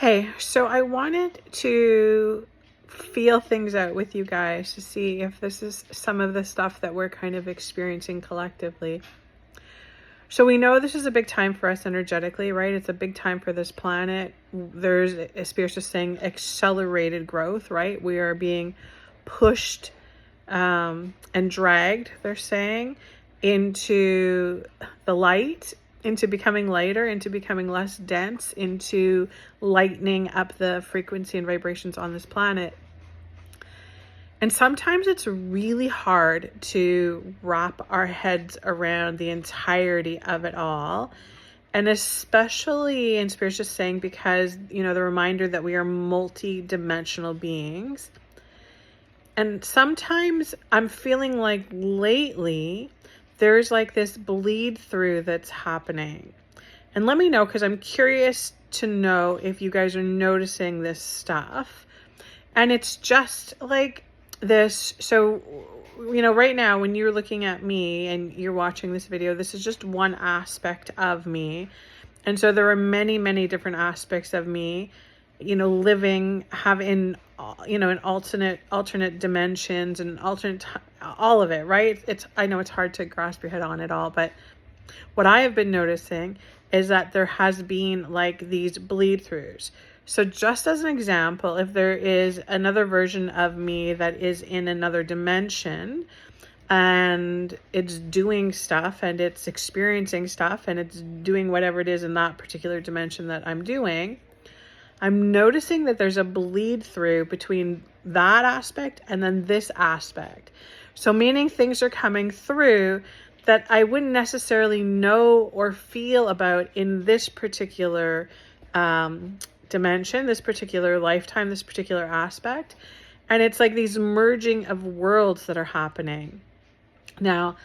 Hey, so I wanted to feel things out with you guys to see if this is some of the stuff that we're kind of experiencing collectively. So we know this is a big time for us energetically, right? It's a big time for this planet. There's, as Spirit's just saying, accelerated growth, right? We are being pushed and dragged, they're saying, into the light, into becoming lighter, into becoming less dense, into lightening up the frequency and vibrations on this planet. And sometimes it's really hard to wrap our heads around the entirety of it all. And especially, and Spirit's just saying, because, the reminder that we are multi-dimensional beings. And sometimes I'm feeling like lately there's like this bleed through that's happening. And let me know, because I'm curious to know if you guys are noticing this stuff. And it's just like this. So, right now when you're looking at me and you're watching this video, this is just one aspect of me. And so there are many, many different aspects of me, living, having, an alternate dimensions and alternate, all of it, right? I know it's hard to grasp your head on it all, but what I have been noticing is that there has been like these bleed throughs. So just as an example, if there is another version of me that is in another dimension and it's doing stuff and it's experiencing stuff and it's doing whatever it is in that particular dimension that I'm doing, I'm noticing that there's a bleed through between that aspect and then this aspect. So meaning things are coming through that I wouldn't necessarily know or feel about in this particular dimension, this particular lifetime, this particular aspect. And it's like these merging of worlds that are happening. Now,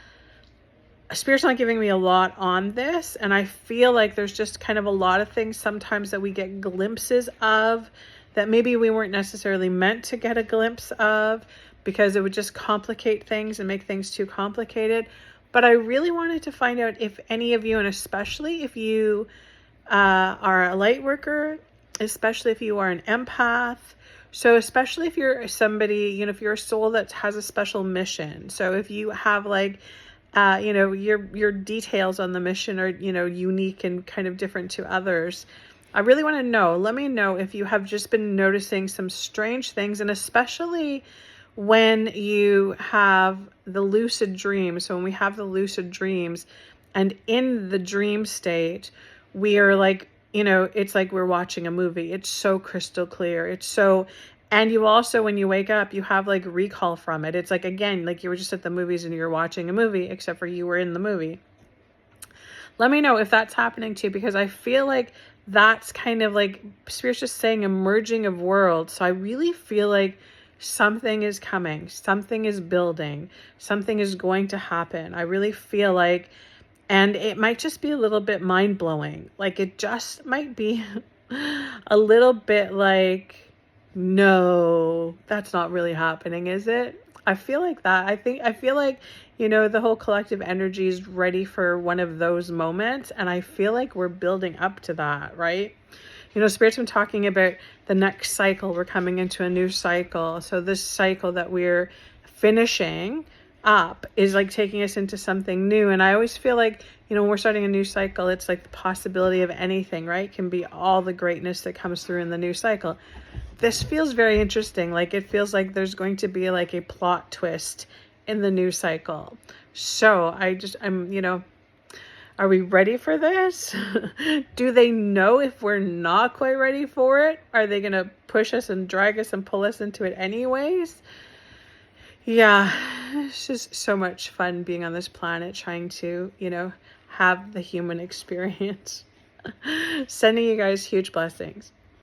Spirit's not giving me a lot on this, and I feel like there's just kind of a lot of things sometimes that we get glimpses of that maybe we weren't necessarily meant to get a glimpse of, because it would just complicate things and make things too complicated. But I really wanted to find out if any of you, and especially if you are a light worker, especially if you are an empath, so especially if you're somebody, if you're a soul that has a special mission. So if you have like, your details on the mission are, unique and kind of different to others. I really want to know. Let me know if you have just been noticing some strange things, and especially when you have the lucid dreams. So when we have the lucid dreams, and in the dream state, we are like, it's like we're watching a movie. It's so crystal clear. And you also, when you wake up, you have like recall from it. It's like, again, like you were just at the movies and you're watching a movie, except for you were in the movie. Let me know if that's happening too, because I feel like that's kind of like Spirit's just saying a merging of worlds. So I really feel like something is coming, something is building, something is going to happen. I really feel like, and it might just be a little bit mind-blowing. Like it just might be a little bit like, no, that's not really happening, is it? I feel like that. I feel like, the whole collective energy is ready for one of those moments. And I feel like we're building up to that, right? Spirit's been talking about the next cycle. We're coming into a new cycle. So this cycle that we're finishing up is like taking us into something new. And I always feel like, when we're starting a new cycle, it's like the possibility of anything, right? It can be all the greatness that comes through in the new cycle. This feels very interesting. Like it feels like there's going to be like a plot twist in the new cycle. So are we ready for this? Do they know if we're not quite ready for it? Are they going to push us and drag us and pull us into it anyways? Yeah, it's just so much fun being on this planet, trying to, have the human experience. Sending you guys huge blessings.